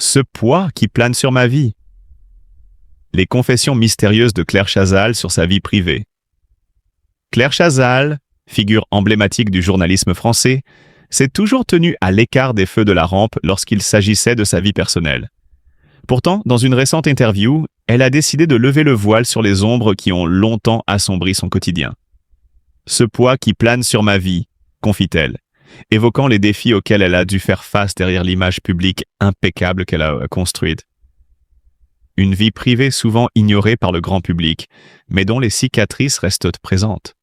Ce poids qui plane sur ma vie. Les confessions mystérieuses de Claire Chazal sur sa vie privée. Claire Chazal, figure emblématique du journalisme français, s'est toujours tenue à l'écart des feux de la rampe lorsqu'il s'agissait de sa vie personnelle. Pourtant, dans une récente interview, elle a décidé de lever le voile sur les ombres qui ont longtemps assombri son quotidien. Ce poids qui plane sur ma vie, confie-t-elle, évoquant les défis auxquels elle a dû faire face derrière l'image publique impeccable qu'elle a construite. Une vie privée souvent ignorée par le grand public, mais dont les cicatrices restent présentes.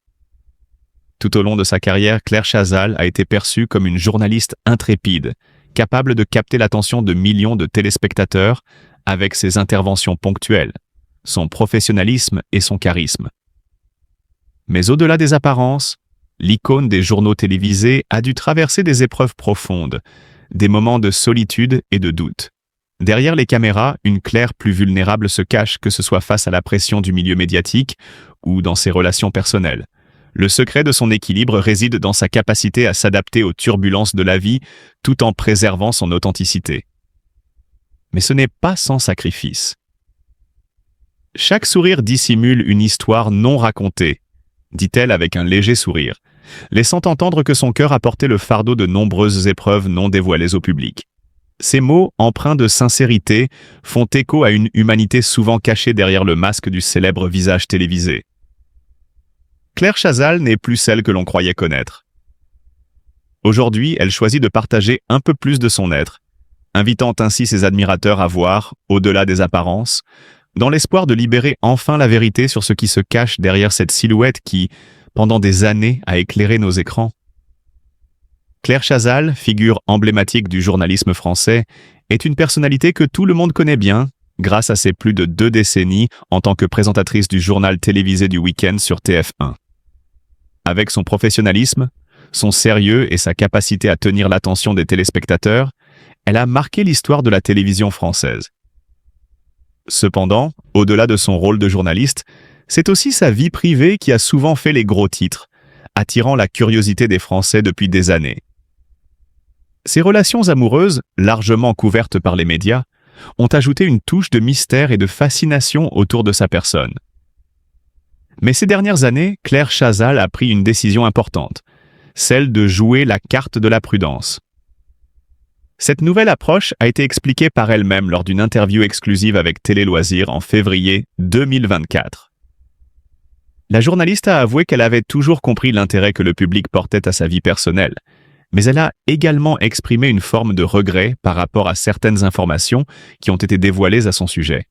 Tout au long de sa carrière, Claire Chazal a été perçue comme une journaliste intrépide, capable de capter l'attention de millions de téléspectateurs avec ses interventions ponctuelles, son professionnalisme et son charisme. Mais au-delà des apparences, l'icône des journaux télévisés a dû traverser des épreuves profondes, des moments de solitude et de doute. Derrière les caméras, une Claire plus vulnérable se cache, que ce soit face à la pression du milieu médiatique ou dans ses relations personnelles. Le secret de son équilibre réside dans sa capacité à s'adapter aux turbulences de la vie tout en préservant son authenticité. Mais ce n'est pas sans sacrifice. Chaque sourire dissimule une histoire non racontée, dit-elle avec un léger sourire, laissant entendre que son cœur a porté le fardeau de nombreuses épreuves non dévoilées au public. Ces mots, empreints de sincérité, font écho à une humanité souvent cachée derrière le masque du célèbre visage télévisé. Claire Chazal n'est plus celle que l'on croyait connaître. Aujourd'hui, elle choisit de partager un peu plus de son être, invitant ainsi ses admirateurs à voir, au-delà des apparences, dans l'espoir de libérer enfin la vérité sur ce qui se cache derrière cette silhouette qui, pendant des années, a éclairé nos écrans. Claire Chazal, figure emblématique du journalisme français, est une personnalité que tout le monde connaît bien, grâce à ses plus de 2 décennies en tant que présentatrice du journal télévisé du week-end sur TF1. Avec son professionnalisme, son sérieux et sa capacité à tenir l'attention des téléspectateurs, elle a marqué l'histoire de la télévision française. Cependant, au-delà de son rôle de journaliste, c'est aussi sa vie privée qui a souvent fait les gros titres, attirant la curiosité des Français depuis des années. Ses relations amoureuses, largement couvertes par les médias, ont ajouté une touche de mystère et de fascination autour de sa personne. Mais ces dernières années, Claire Chazal a pris une décision importante, celle de jouer la carte de la prudence. Cette nouvelle approche a été expliquée par elle-même lors d'une interview exclusive avec Télé Loisirs en février 2024. La journaliste a avoué qu'elle avait toujours compris l'intérêt que le public portait à sa vie personnelle, mais elle a également exprimé une forme de regret par rapport à certaines informations qui ont été dévoilées à son sujet.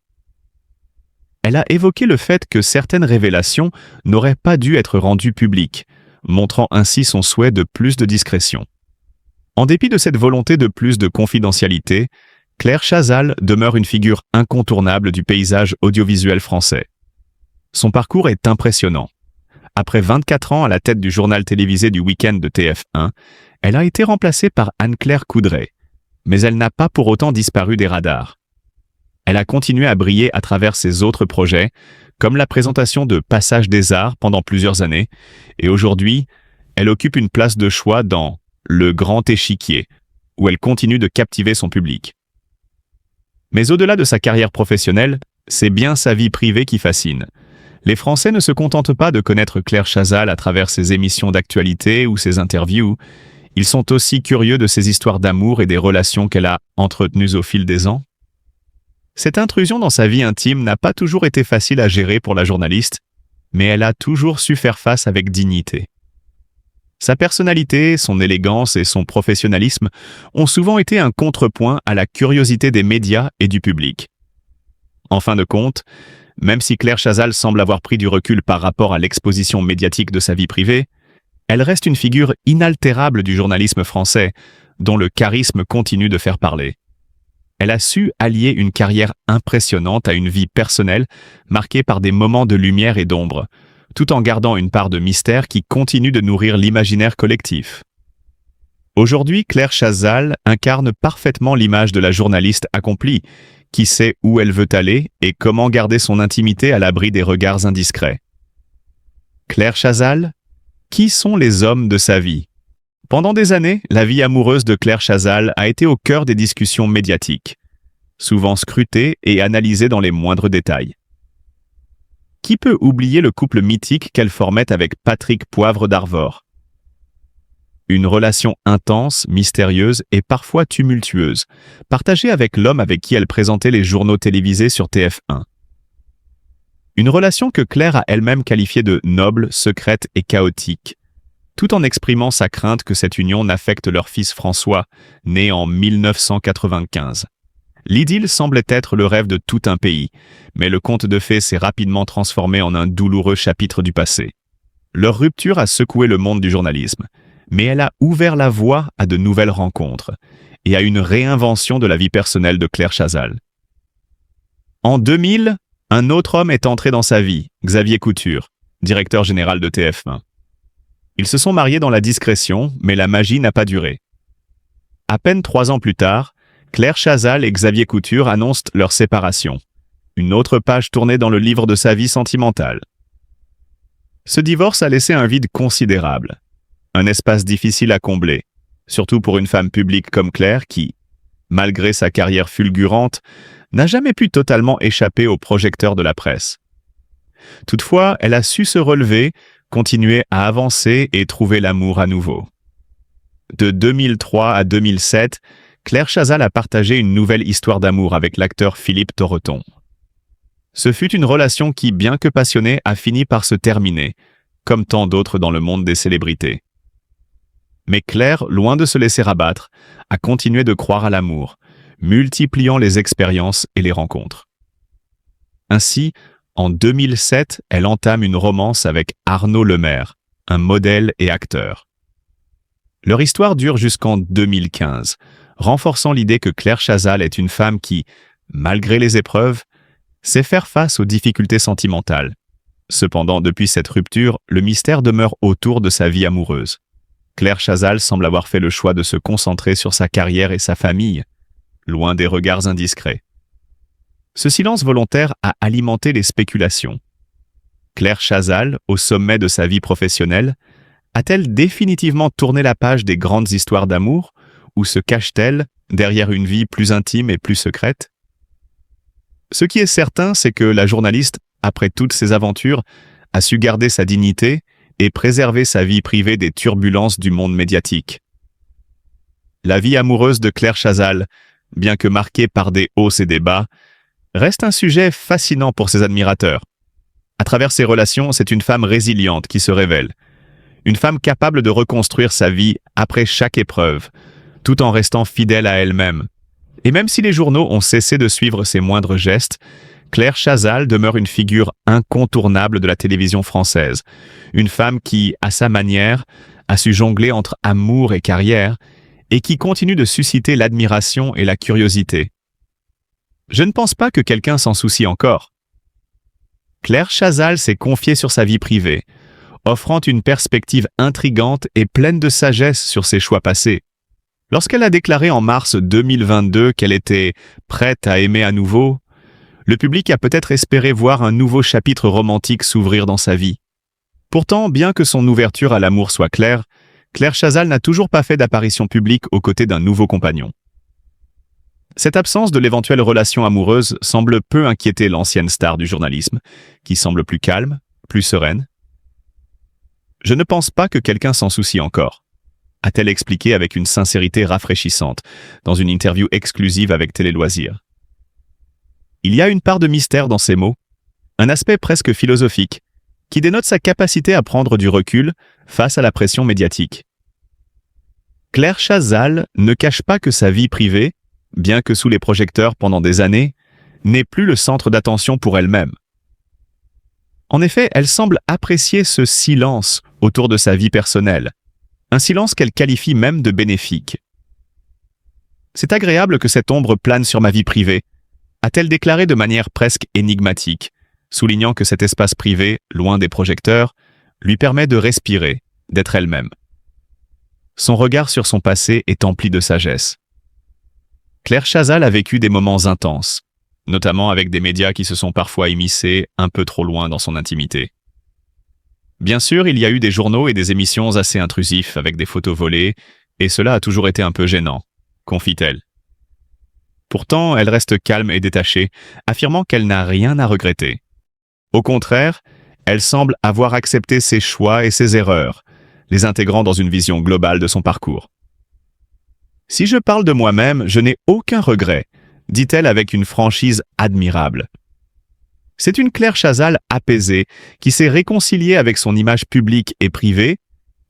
Elle a évoqué le fait que certaines révélations n'auraient pas dû être rendues publiques, montrant ainsi son souhait de plus de discrétion. En dépit de cette volonté de plus de confidentialité, Claire Chazal demeure une figure incontournable du paysage audiovisuel français. Son parcours est impressionnant. Après 24 ans à la tête du journal télévisé du week-end de TF1, elle a été remplacée par Anne-Claire Coudray, mais elle n'a pas pour autant disparu des radars. Elle a continué à briller à travers ses autres projets, comme la présentation de Passage des Arts pendant plusieurs années, et aujourd'hui, elle occupe une place de choix dans Le Grand Échiquier, où elle continue de captiver son public. Mais au-delà de sa carrière professionnelle, c'est bien sa vie privée qui fascine. Les Français ne se contentent pas de connaître Claire Chazal à travers ses émissions d'actualité ou ses interviews, ils sont aussi curieux de ses histoires d'amour et des relations qu'elle a entretenues au fil des ans. Cette intrusion dans sa vie intime n'a pas toujours été facile à gérer pour la journaliste, mais elle a toujours su faire face avec dignité. Sa personnalité, son élégance et son professionnalisme ont souvent été un contrepoint à la curiosité des médias et du public. En fin de compte, même si Claire Chazal semble avoir pris du recul par rapport à l'exposition médiatique de sa vie privée, elle reste une figure inaltérable du journalisme français, dont le charisme continue de faire parler. Elle a su allier une carrière impressionnante à une vie personnelle marquée par des moments de lumière et d'ombre, tout en gardant une part de mystère qui continue de nourrir l'imaginaire collectif. Aujourd'hui, Claire Chazal incarne parfaitement l'image de la journaliste accomplie, qui sait où elle veut aller et comment garder son intimité à l'abri des regards indiscrets. Claire Chazal, qui sont les hommes de sa vie? Pendant des années, la vie amoureuse de Claire Chazal a été au cœur des discussions médiatiques. souvent scrutée et analysée dans les moindres détails. Qui peut oublier le couple mythique qu'elle formait avec Patrick Poivre d'Arvor? Une relation intense, mystérieuse et parfois tumultueuse, partagée avec l'homme avec qui elle présentait les journaux télévisés sur TF1. Une relation que Claire a elle-même qualifiée de noble, secrète et chaotique, tout en exprimant sa crainte que cette union n'affecte leur fils François, né en 1995. L'idylle semblait être le rêve de tout un pays, mais le conte de fées s'est rapidement transformé en un douloureux chapitre du passé. Leur rupture a secoué le monde du journalisme, mais elle a ouvert la voie à de nouvelles rencontres et à une réinvention de la vie personnelle de Claire Chazal. En 2000, un autre homme est entré dans sa vie, Xavier Couture, directeur général de TF1. Ils se sont mariés dans la discrétion, mais la magie n'a pas duré. À peine 3 ans plus tard, Claire Chazal et Xavier Couture annoncent leur séparation. Une autre page tournée dans le livre de sa vie sentimentale. Ce divorce a laissé un vide considérable. Un espace difficile à combler, surtout pour une femme publique comme Claire qui, malgré sa carrière fulgurante, n'a jamais pu totalement échapper aux projecteurs de la presse. Toutefois, elle a su se relever, continuer à avancer et trouver l'amour à nouveau. De 2003 à 2007, Claire Chazal a partagé une nouvelle histoire d'amour avec l'acteur Philippe Torreton. Ce fut une relation qui, bien que passionnée, a fini par se terminer, comme tant d'autres dans le monde des célébrités. Mais Claire, loin de se laisser abattre, a continué de croire à l'amour, multipliant les expériences et les rencontres. Ainsi, en 2007, elle entame une romance avec Arnaud Lemaire, un modèle et acteur. Leur histoire dure jusqu'en 2015, renforçant l'idée que Claire Chazal est une femme qui, malgré les épreuves, sait faire face aux difficultés sentimentales. Cependant, depuis cette rupture, le mystère demeure autour de sa vie amoureuse. Claire Chazal semble avoir fait le choix de se concentrer sur sa carrière et sa famille, loin des regards indiscrets. Ce silence volontaire a alimenté les spéculations. Claire Chazal, au sommet de sa vie professionnelle, a-t-elle définitivement tourné la page des grandes histoires d'amour, ou se cache-t-elle derrière une vie plus intime et plus secrète? Ce qui est certain, c'est que la journaliste, après toutes ses aventures, a su garder sa dignité et préserver sa vie privée des turbulences du monde médiatique. La vie amoureuse de Claire Chazal, bien que marquée par des hauts et des bas, reste un sujet fascinant pour ses admirateurs. À travers ses relations, c'est une femme résiliente qui se révèle. Une femme capable de reconstruire sa vie après chaque épreuve, tout en restant fidèle à elle-même. Et même si les journaux ont cessé de suivre ses moindres gestes, Claire Chazal demeure une figure incontournable de la télévision française. Une femme qui, à sa manière, a su jongler entre amour et carrière, et qui continue de susciter l'admiration et la curiosité. Je ne pense pas que quelqu'un s'en soucie encore. Claire Chazal s'est confiée sur sa vie privée, offrant une perspective intrigante et pleine de sagesse sur ses choix passés. Lorsqu'elle a déclaré en mars 2022 qu'elle était prête à aimer à nouveau, le public a peut-être espéré voir un nouveau chapitre romantique s'ouvrir dans sa vie. Pourtant, bien que son ouverture à l'amour soit claire, Claire Chazal n'a toujours pas fait d'apparition publique aux côtés d'un nouveau compagnon. Cette absence de l'éventuelle relation amoureuse semble peu inquiéter l'ancienne star du journalisme, qui semble plus calme, plus sereine. « Je ne pense pas que quelqu'un s'en soucie encore », a-t-elle expliqué avec une sincérité rafraîchissante, dans une interview exclusive avec Télé Loisirs. Il y a une part de mystère dans ces mots, un aspect presque philosophique, qui dénote sa capacité à prendre du recul face à la pression médiatique. Claire Chazal ne cache pas que sa vie privée, bien que sous les projecteurs pendant des années, n'est plus le centre d'attention pour elle-même. En effet, elle semble apprécier ce silence autour de sa vie personnelle, un silence qu'elle qualifie même de bénéfique. « C'est agréable que cette ombre plane sur ma vie privée », a-t-elle déclaré de manière presque énigmatique, soulignant que cet espace privé, loin des projecteurs, lui permet de respirer, d'être elle-même. Son regard sur son passé est empli de sagesse. Claire Chazal a vécu des moments intenses, notamment avec des médias qui se sont parfois immiscés un peu trop loin dans son intimité. Bien sûr, il y a eu des journaux et des émissions assez intrusifs avec des photos volées, et cela a toujours été un peu gênant, confie-t-elle. Pourtant, elle reste calme et détachée, affirmant qu'elle n'a rien à regretter. Au contraire, elle semble avoir accepté ses choix et ses erreurs, les intégrant dans une vision globale de son parcours. Si je parle de moi-même, je n'ai aucun regret, dit-elle avec une franchise admirable. C'est une Claire Chazal apaisée, qui s'est réconciliée avec son image publique et privée,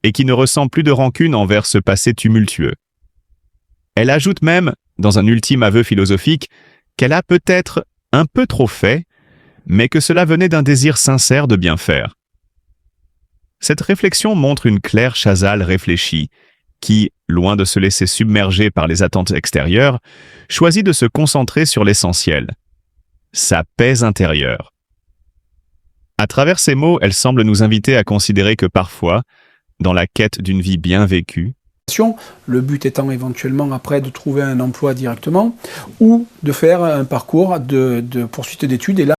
et qui ne ressent plus de rancune envers ce passé tumultueux. Elle ajoute même, dans un ultime aveu philosophique, qu'elle a peut-être un peu trop fait, mais que cela venait d'un désir sincère de bien faire. Cette réflexion montre une Claire Chazal réfléchie, qui, loin de se laisser submerger par les attentes extérieures, choisit de se concentrer sur l'essentiel, sa paix intérieure. À travers ces mots, elle semble nous inviter à considérer que parfois, dans la quête d'une vie bien vécue, le but étant éventuellement après de trouver un emploi directement ou de faire un parcours de poursuite d'études. Et là,